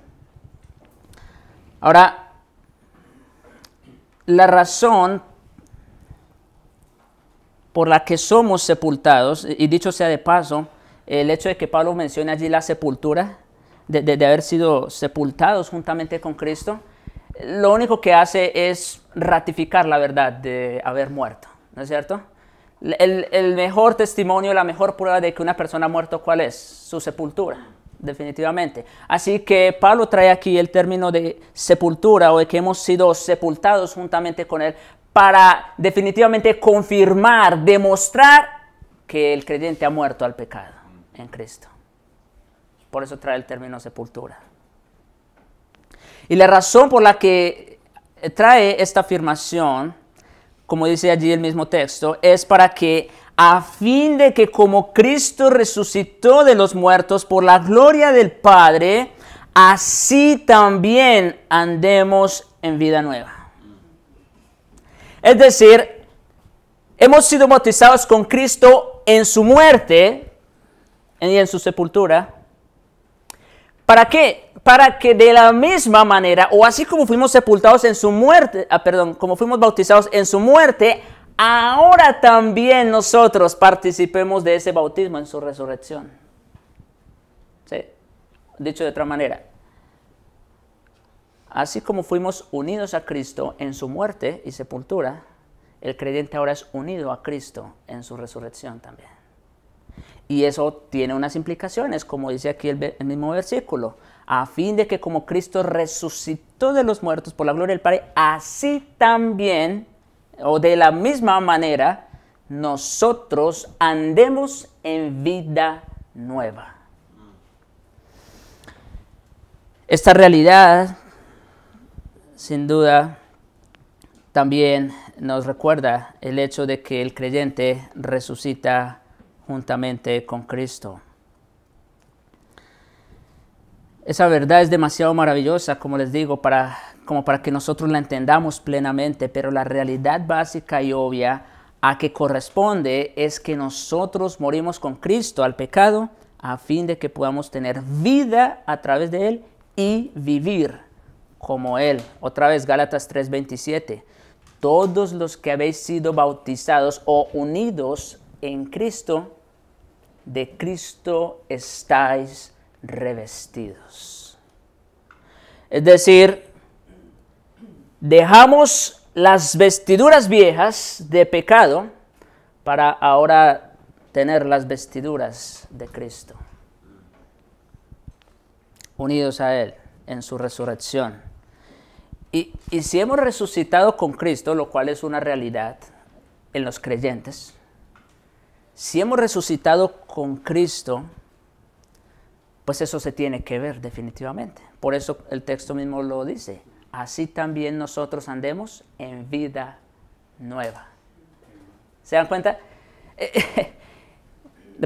Ahora, la razón por la que somos sepultados, y dicho sea de paso, el hecho de que Pablo mencione allí la sepultura, de haber sido sepultados juntamente con Cristo, lo único que hace es ratificar la verdad de haber muerto, ¿no es cierto? El mejor testimonio, la mejor prueba de que una persona ha muerto, ¿cuál es? Su sepultura, definitivamente. Así que Pablo trae aquí el término de sepultura, o de que hemos sido sepultados juntamente con Él, para definitivamente confirmar, demostrar que el creyente ha muerto al pecado en Cristo. Por eso trae el término sepultura. Y la razón por la que trae esta afirmación, como dice allí el mismo texto, es para que a fin de que como Cristo resucitó de los muertos por la gloria del Padre, así también andemos en vida nueva. Es decir, hemos sido bautizados con Cristo en su muerte y en su sepultura. ¿Para qué? Para que de la misma manera, o así como fuimos sepultados en su muerte, como fuimos bautizados en su muerte, ahora también nosotros participemos de ese bautismo en su resurrección. ¿Sí? Dicho de otra manera, así como fuimos unidos a Cristo en su muerte y sepultura, el creyente ahora es unido a Cristo en su resurrección también. Y eso tiene unas implicaciones, como dice aquí el mismo versículo, a fin de que como Cristo resucitó de los muertos por la gloria del Padre, así también, o de la misma manera, nosotros andemos en vida nueva. Esta realidad, sin duda, también nos recuerda el hecho de que el creyente resucita juntamente con Cristo. Esa verdad es demasiado maravillosa, como les digo, como para que nosotros la entendamos plenamente, pero la realidad básica y obvia a que corresponde es que nosotros morimos con Cristo al pecado a fin de que podamos tener vida a través de Él y vivir como Él. Otra vez, Gálatas 3:27. Todos los que habéis sido bautizados o unidos en Cristo, de Cristo estáis revestidos. Es decir, dejamos las vestiduras viejas de pecado para ahora tener las vestiduras de Cristo, unidos a Él en su resurrección. Y si hemos resucitado con Cristo, lo cual es una realidad en los creyentes, si hemos resucitado con Cristo, pues eso se tiene que ver definitivamente. Por eso el texto mismo lo dice. Así también nosotros andemos en vida nueva. ¿Se dan cuenta?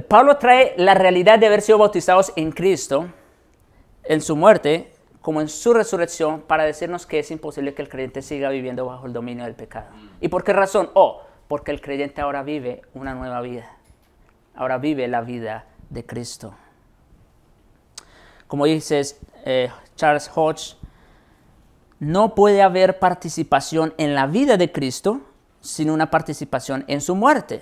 Pablo trae la realidad de haber sido bautizados en Cristo, en su muerte, como en su resurrección, para decirnos que es imposible que el creyente siga viviendo bajo el dominio del pecado. ¿Y por qué razón? Porque el creyente ahora vive una nueva vida. Ahora vive la vida de Cristo. Como dice Charles Hodge, no puede haber participación en la vida de Cristo sin una participación en su muerte.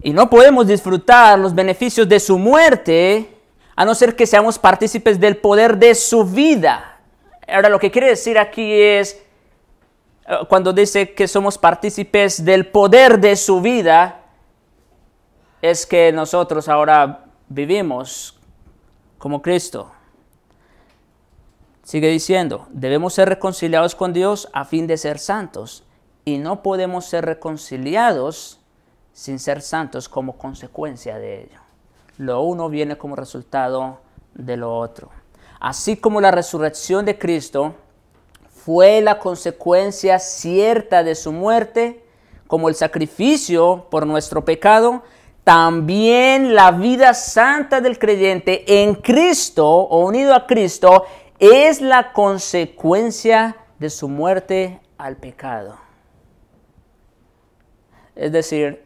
Y no podemos disfrutar los beneficios de su muerte a no ser que seamos partícipes del poder de su vida. Ahora, lo que quiere decir aquí es, cuando dice que somos partícipes del poder de su vida, es que nosotros ahora vivimos como Cristo. Sigue diciendo, debemos ser reconciliados con Dios a fin de ser santos. Y no podemos ser reconciliados sin ser santos como consecuencia de ello. Lo uno viene como resultado de lo otro. Así como la resurrección de Cristo fue la consecuencia cierta de su muerte, como el sacrificio por nuestro pecado, también la vida santa del creyente en Cristo o unido a Cristo es la consecuencia de su muerte al pecado. Es decir,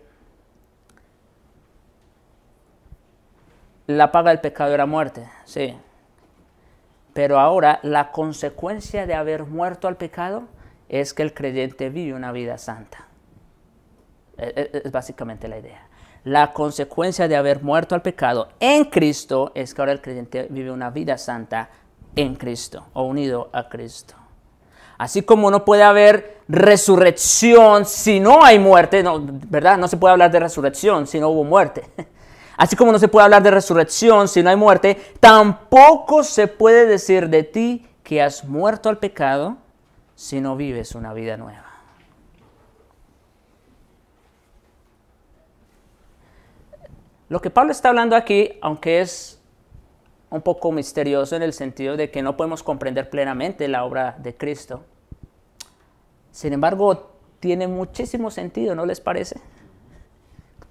la paga del pecado era muerte, sí. Pero ahora la consecuencia de haber muerto al pecado es que el creyente vive una vida santa. Es básicamente la idea. La consecuencia de haber muerto al pecado en Cristo es que ahora el creyente vive una vida santa en Cristo o unido a Cristo. Así como no puede haber resurrección si no hay muerte, no, ¿verdad? No se puede hablar de resurrección si no hubo muerte. Así como no se puede hablar de resurrección si no hay muerte, tampoco se puede decir de ti que has muerto al pecado si no vives una vida nueva. Lo que Pablo está hablando aquí, aunque es un poco misterioso en el sentido de que no podemos comprender plenamente la obra de Cristo, sin embargo, tiene muchísimo sentido, ¿no les parece?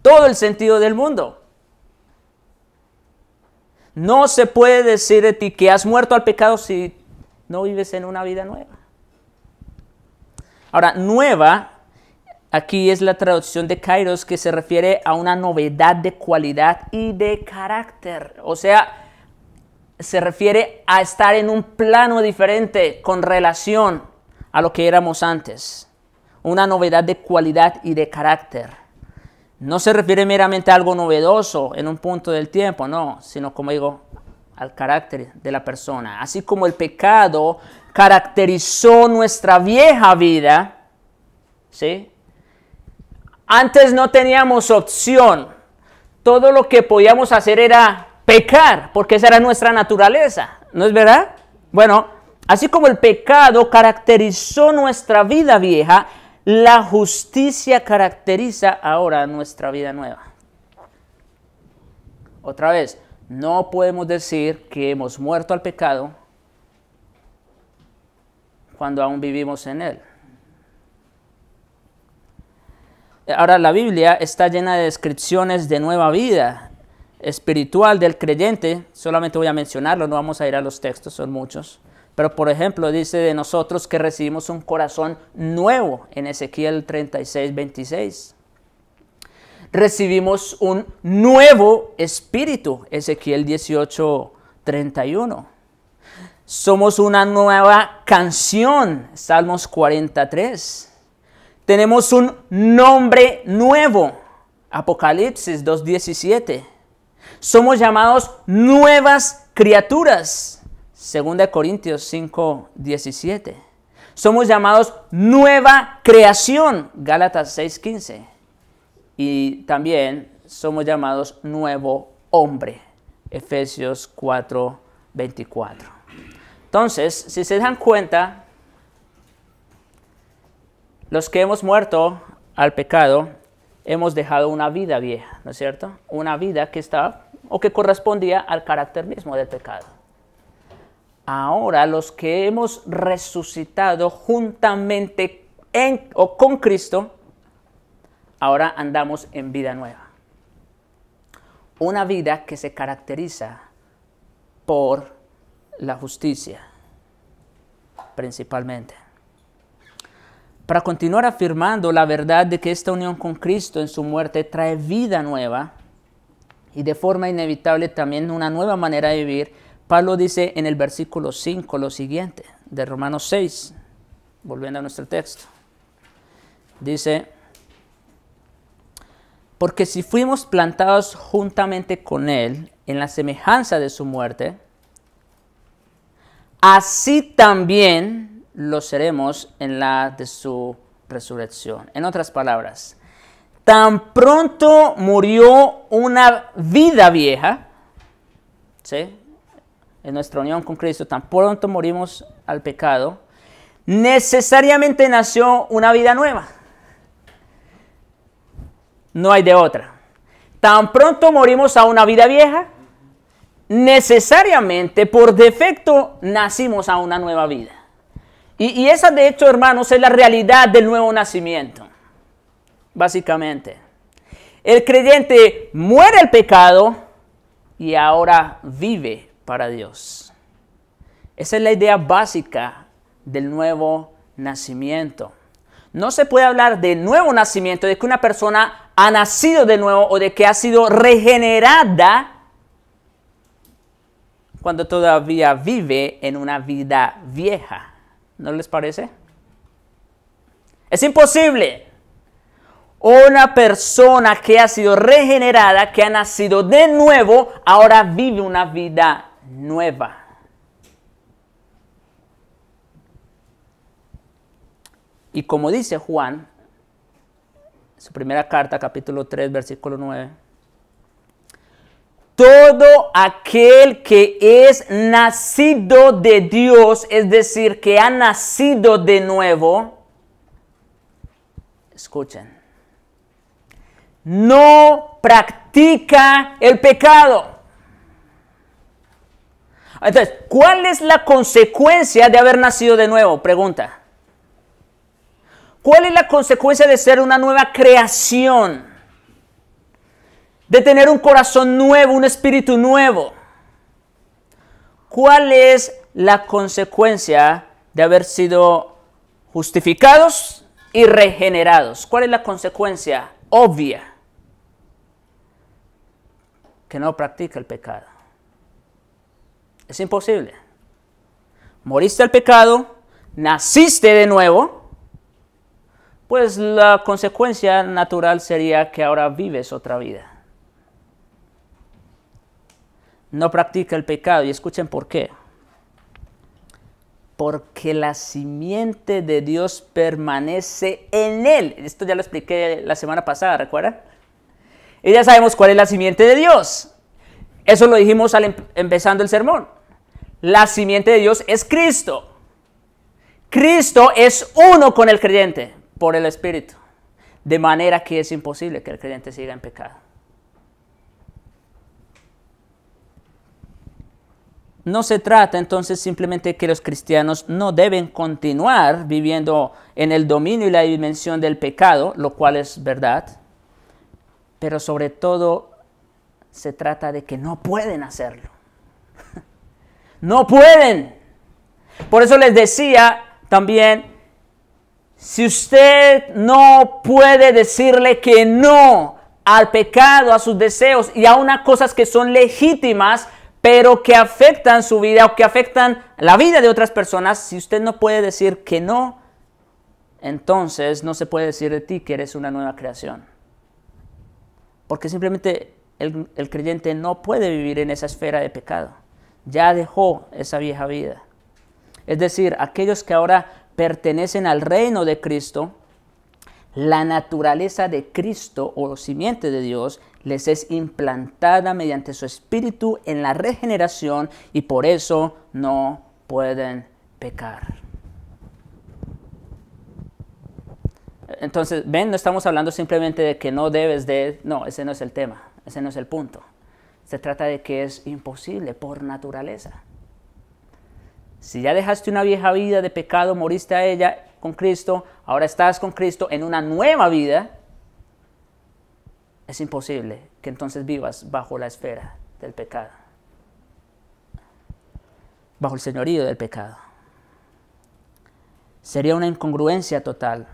Todo el sentido del mundo. No se puede decir de ti que has muerto al pecado si no vives en una vida nueva. Ahora, nueva, aquí es la traducción de kairos, que se refiere a una novedad de cualidad y de carácter. O sea, se refiere a estar en un plano diferente con relación a lo que éramos antes. Una novedad de cualidad y de carácter. No se refiere meramente a algo novedoso en un punto del tiempo, no, sino, como digo, al carácter de la persona. Así como el pecado caracterizó nuestra vieja vida, ¿sí? Antes no teníamos opción. Todo lo que podíamos hacer era pecar, porque esa era nuestra naturaleza, ¿no es verdad? Bueno, así como el pecado caracterizó nuestra vida vieja, la justicia caracteriza ahora nuestra vida nueva. Otra vez, no podemos decir que hemos muerto al pecado cuando aún vivimos en él. Ahora, la Biblia está llena de descripciones de nueva vida espiritual del creyente. Solamente voy a mencionarlo, no vamos a ir a los textos, son muchos. Pero, por ejemplo, dice de nosotros que recibimos un corazón nuevo en Ezequiel 36, 26. Recibimos un nuevo espíritu, Ezequiel 18, 31. Somos una nueva canción, Salmos 43. Tenemos un nombre nuevo, Apocalipsis 2:17. Somos llamados nuevas criaturas, 2 Corintios 5:17. Somos llamados nueva creación, Gálatas 6:15. Y también somos llamados nuevo hombre, Efesios 4:24. Entonces, si se dan cuenta, los que hemos muerto al pecado, hemos dejado una vida vieja, ¿no es cierto? Una vida que está o que correspondía al carácter mismo del pecado. Ahora, los que hemos resucitado juntamente con Cristo, ahora andamos en vida nueva. Una vida que se caracteriza por la justicia, principalmente. Para continuar afirmando la verdad de que esta unión con Cristo en su muerte trae vida nueva y de forma inevitable también una nueva manera de vivir, Pablo dice en el versículo 5 lo siguiente, de Romanos 6, volviendo a nuestro texto. Dice, porque si fuimos plantados juntamente con Él en la semejanza de su muerte, así también lo seremos en la de su resurrección. En otras palabras, tan pronto murió una vida vieja, ¿sí? En nuestra unión con Cristo, tan pronto morimos al pecado, necesariamente nació una vida nueva. No hay de otra. Tan pronto morimos a una vida vieja, necesariamente por defecto nacimos a una nueva vida. Y esa, de hecho, hermanos, es la realidad del nuevo nacimiento, básicamente. El creyente muere el pecado y ahora vive para Dios. Esa es la idea básica del nuevo nacimiento. No se puede hablar de nuevo nacimiento, de que una persona ha nacido de nuevo o de que ha sido regenerada cuando todavía vive en una vida vieja. ¿No les parece? Es imposible. Una persona que ha sido regenerada, que ha nacido de nuevo, ahora vive una vida nueva. Y como dice Juan, su primera carta, capítulo 3, versículo 9, todo aquel que es nacido de Dios, es decir, que ha nacido de nuevo, escuchen, no practica el pecado. Entonces, ¿cuál es la consecuencia de haber nacido de nuevo? Pregunta. ¿Cuál es la consecuencia de ser una nueva creación? De tener un corazón nuevo, un espíritu nuevo. ¿Cuál es la consecuencia de haber sido justificados y regenerados? ¿Cuál es la consecuencia obvia? Que no practica el pecado. Es imposible. Moriste al pecado, naciste de nuevo, pues la consecuencia natural sería que ahora vives otra vida. No practica el pecado. Y escuchen por qué. Porque la simiente de Dios permanece en él. Esto ya lo expliqué la semana pasada, ¿recuerdan? Y ya sabemos cuál es la simiente de Dios. Eso lo dijimos empezando el sermón. La simiente de Dios es Cristo. Cristo es uno con el creyente por el Espíritu. De manera que es imposible que el creyente siga en pecado. no se trata entonces simplemente que los cristianos no deben continuar viviendo en el dominio y la dimensión del pecado, lo cual es verdad, pero sobre todo se trata de que no pueden hacerlo. No pueden. Por eso les decía también, si usted no puede decirle que no al pecado, a sus deseos y a unas cosas que son legítimas, pero que afectan su vida o que afectan la vida de otras personas, si usted no puede decir que no, entonces no se puede decir de ti que eres una nueva creación. Porque simplemente el creyente no puede vivir en esa esfera de pecado. Ya dejó esa vieja vida. Es decir, aquellos que ahora pertenecen al reino de Cristo, la naturaleza de Cristo o simiente de Dios les es implantada mediante su espíritu en la regeneración y por eso no pueden pecar. Entonces, ven, no estamos hablando simplemente de que no debes de... No, ese no es el tema, ese no es el punto. Se trata de que es imposible por naturaleza. Si ya dejaste una vieja vida de pecado, moriste a ella con Cristo, ahora estás con Cristo en una nueva vida, es imposible que entonces vivas bajo la esfera del pecado, bajo el señorío del pecado. Sería una incongruencia total.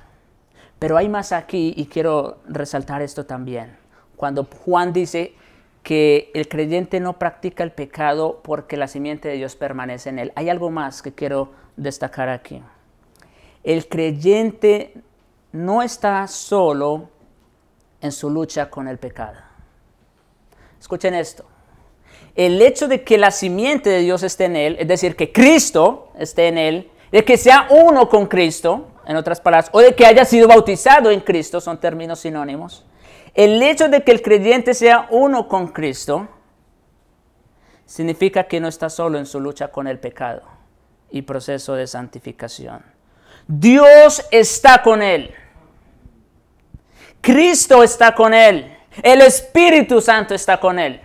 Pero hay más aquí y quiero resaltar esto también. Cuando Juan dice que el creyente no practica el pecado porque la simiente de Dios permanece en él, hay algo más que quiero destacar aquí. El creyente no está solo en su lucha con el pecado. Escuchen esto. El hecho de que la simiente de Dios esté en él, es decir, que Cristo esté en él, de que sea uno con Cristo, en otras palabras, o de que haya sido bautizado en Cristo, son términos sinónimos. El hecho de que el creyente sea uno con Cristo significa que no está solo en su lucha con el pecado y proceso de santificación. Dios está con él. Cristo está con él. El Espíritu Santo está con él.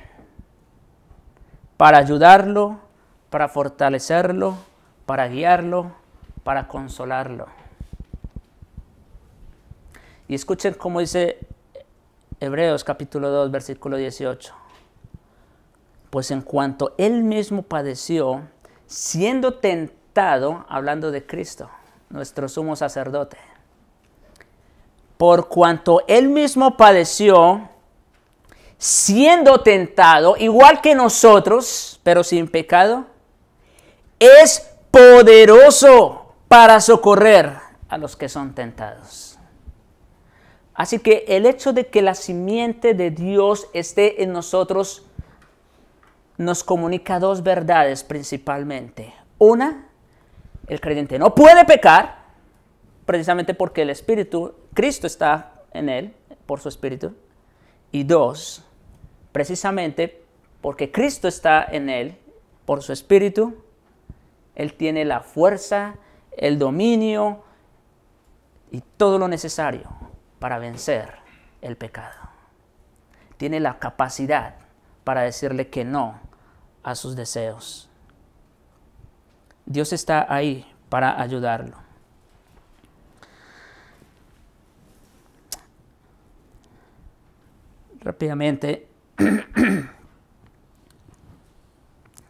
Para ayudarlo, para fortalecerlo, para guiarlo, para consolarlo. Y escuchen cómo dice Hebreos capítulo 2, versículo 18. Pues en cuanto él mismo padeció, siendo tentado, hablando de Cristo, nuestro sumo sacerdote, por cuanto él mismo padeció, siendo tentado, igual que nosotros, pero sin pecado, es poderoso para socorrer a los que son tentados. Así que el hecho de que la simiente de Dios esté en nosotros nos comunica dos verdades principalmente. Una, el creyente no puede pecar, precisamente porque el Espíritu, Cristo está en él, por su Espíritu. Y dos, precisamente porque Cristo está en él, por su Espíritu, él tiene la fuerza, el dominio y todo lo necesario para vencer el pecado. Tiene la capacidad para decirle que no a sus deseos. Dios está ahí para ayudarlo. Rápidamente,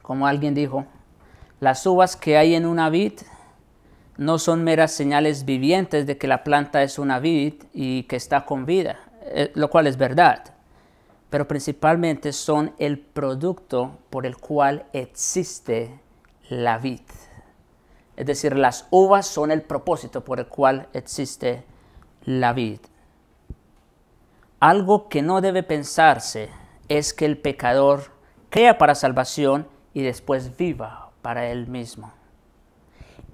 como alguien dijo, las uvas que hay en una vid no son meras señales vivientes de que la planta es una vid y que está con vida, lo cual es verdad, pero principalmente son el producto por el cual existe la vid. Es decir, las uvas son el propósito por el cual existe la vid. Algo que no debe pensarse es que el pecador crea para salvación y después viva para él mismo.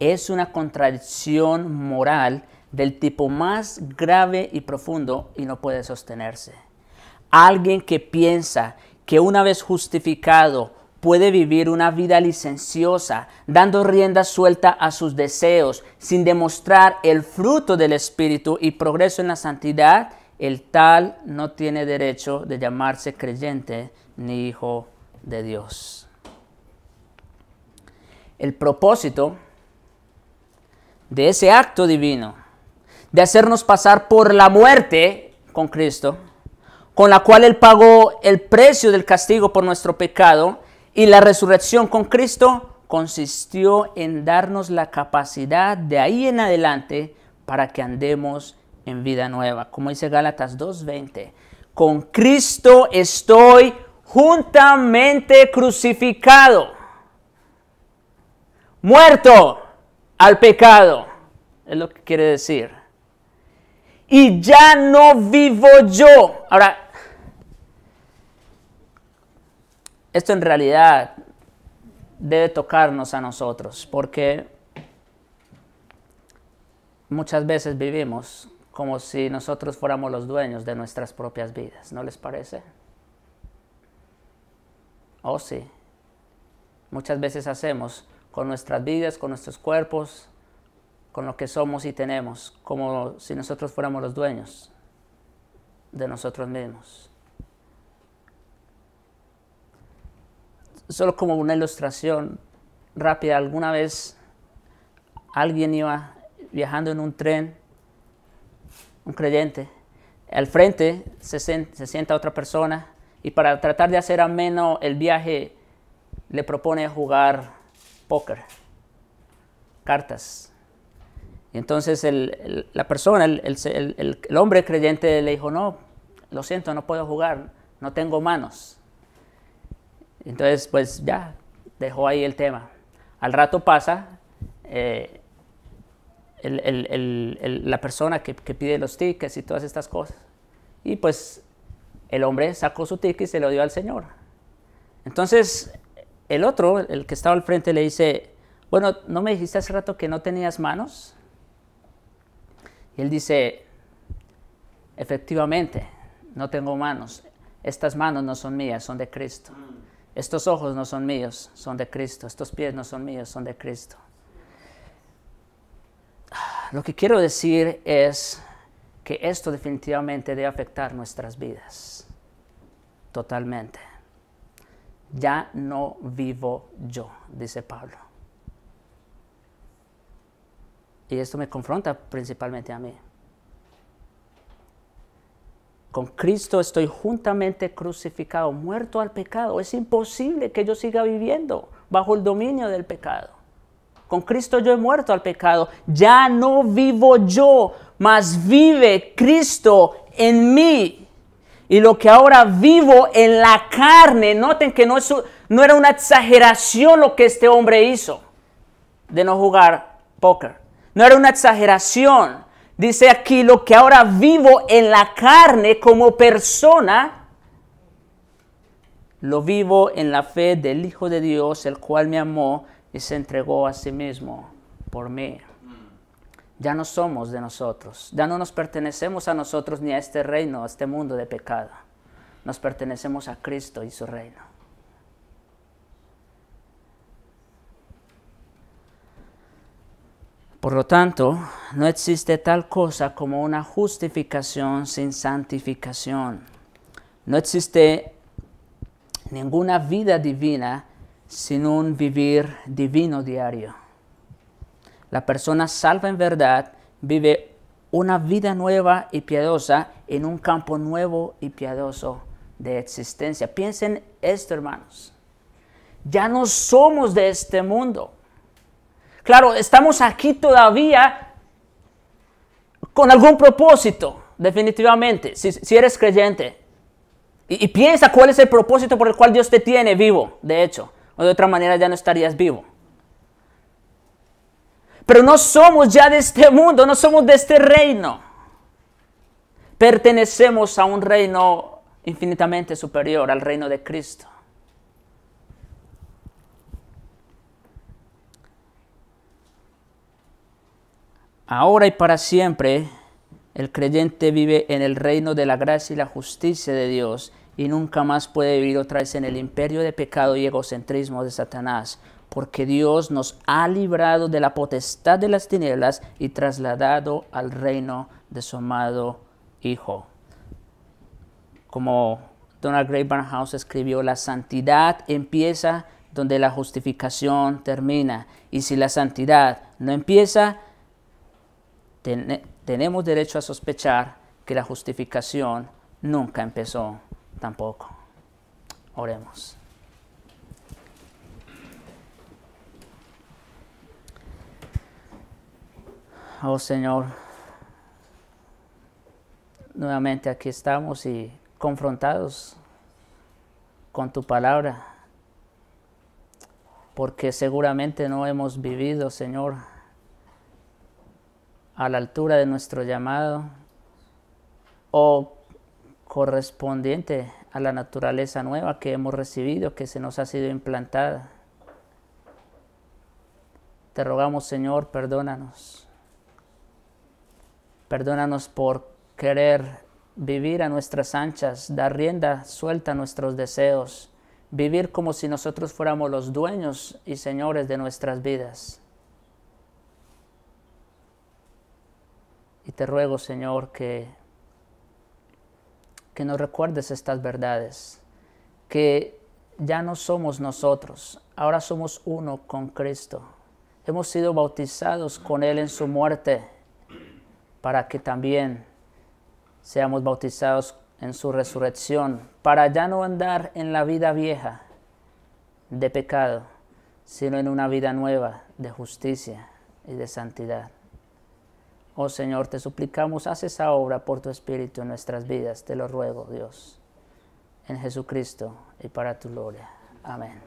Es una contradicción moral del tipo más grave y profundo y no puede sostenerse. Alguien que piensa que una vez justificado puede vivir una vida licenciosa, dando rienda suelta a sus deseos, sin demostrar el fruto del Espíritu y progreso en la santidad, el tal no tiene derecho de llamarse creyente ni hijo de Dios. El propósito de ese acto divino, de hacernos pasar por la muerte con Cristo, con la cual Él pagó el precio del castigo por nuestro pecado, y la resurrección con Cristo consistió en darnos la capacidad de ahí en adelante para que andemos en vida nueva. Como dice Gálatas 2:20, con Cristo estoy juntamente crucificado, muerto al pecado, es lo que quiere decir. Y ya no vivo yo. Ahora, esto en realidad debe tocarnos a nosotros, porque muchas veces vivimos como si nosotros fuéramos los dueños de nuestras propias vidas, ¿no les parece? Oh, sí. Muchas veces hacemos con nuestras vidas, con nuestros cuerpos, con lo que somos y tenemos, como si nosotros fuéramos los dueños de nosotros mismos. Solo como una ilustración rápida, alguna vez alguien iba viajando en un tren, un creyente, al frente se sienta otra persona y para tratar de hacer ameno el viaje le propone jugar póker, cartas. Y entonces la persona, el hombre creyente le dijo, no, lo siento, no puedo jugar, no tengo manos. Entonces, pues ya, dejó ahí el tema. Al rato pasa la persona que pide los tickets y todas estas cosas. Y pues el hombre sacó su ticket y se lo dio al Señor. Entonces, el otro, el que estaba al frente, le dice, bueno, ¿no me dijiste hace rato que no tenías manos? Y él dice, efectivamente, no tengo manos. Estas manos no son mías, son de Cristo. Estos ojos no son míos, son de Cristo. Estos pies no son míos, son de Cristo. Lo que quiero decir es que esto definitivamente debe afectar nuestras vidas. Totalmente. Ya no vivo yo, dice Pablo. Y esto me confronta principalmente a mí. Con Cristo estoy juntamente crucificado, muerto al pecado. Es imposible que yo siga viviendo bajo el dominio del pecado. Con Cristo yo he muerto al pecado. Ya no vivo yo, mas vive Cristo en mí. Y lo que ahora vivo en la carne, noten que no era una exageración lo que este hombre hizo de no jugar póker. No era una exageración. Dice aquí, lo que ahora vivo en la carne como persona, lo vivo en la fe del Hijo de Dios, el cual me amó y se entregó a sí mismo por mí. Ya no somos de nosotros, ya no nos pertenecemos a nosotros ni a este reino, a este mundo de pecado. Nos pertenecemos a Cristo y su reino. Por lo tanto, no existe tal cosa como una justificación sin santificación. No existe ninguna vida divina sin un vivir divino diario. La persona salva en verdad vive una vida nueva y piadosa en un campo nuevo y piadoso de existencia. Piensen esto, hermanos. Ya no somos de este mundo. Claro, estamos aquí todavía con algún propósito, definitivamente, si eres creyente. Y piensa cuál es el propósito por el cual Dios te tiene vivo, de hecho. O de otra manera ya no estarías vivo. Pero no somos ya de este mundo, no somos de este reino. Pertenecemos a un reino infinitamente superior, al reino de Cristo. Ahora y para siempre, el creyente vive en el reino de la gracia y la justicia de Dios y nunca más puede vivir otra vez en el imperio de pecado y egocentrismo de Satanás, porque Dios nos ha librado de la potestad de las tinieblas y trasladado al reino de su amado Hijo. Como Donald Grey Barnhouse escribió, la santidad empieza donde la justificación termina. Y si la santidad no empieza, tenemos derecho a sospechar que la justificación nunca empezó tampoco. Oremos. Oh Señor, nuevamente aquí estamos y confrontados con tu palabra, porque seguramente no hemos vivido, Señor, a la altura de nuestro llamado o correspondiente a la naturaleza nueva que hemos recibido, que se nos ha sido implantada. Te rogamos, Señor, perdónanos. Perdónanos por querer vivir a nuestras anchas, dar rienda suelta a nuestros deseos, vivir como si nosotros fuéramos los dueños y señores de nuestras vidas. Y te ruego, Señor, que nos recuerdes estas verdades, que ya no somos nosotros, ahora somos uno con Cristo. Hemos sido bautizados con Él en su muerte, para que también seamos bautizados en su resurrección, para ya no andar en la vida vieja de pecado, sino en una vida nueva de justicia y de santidad. Oh Señor, te suplicamos, haz esa obra por tu Espíritu en nuestras vidas, te lo ruego, Dios, en Jesucristo y para tu gloria. Amén.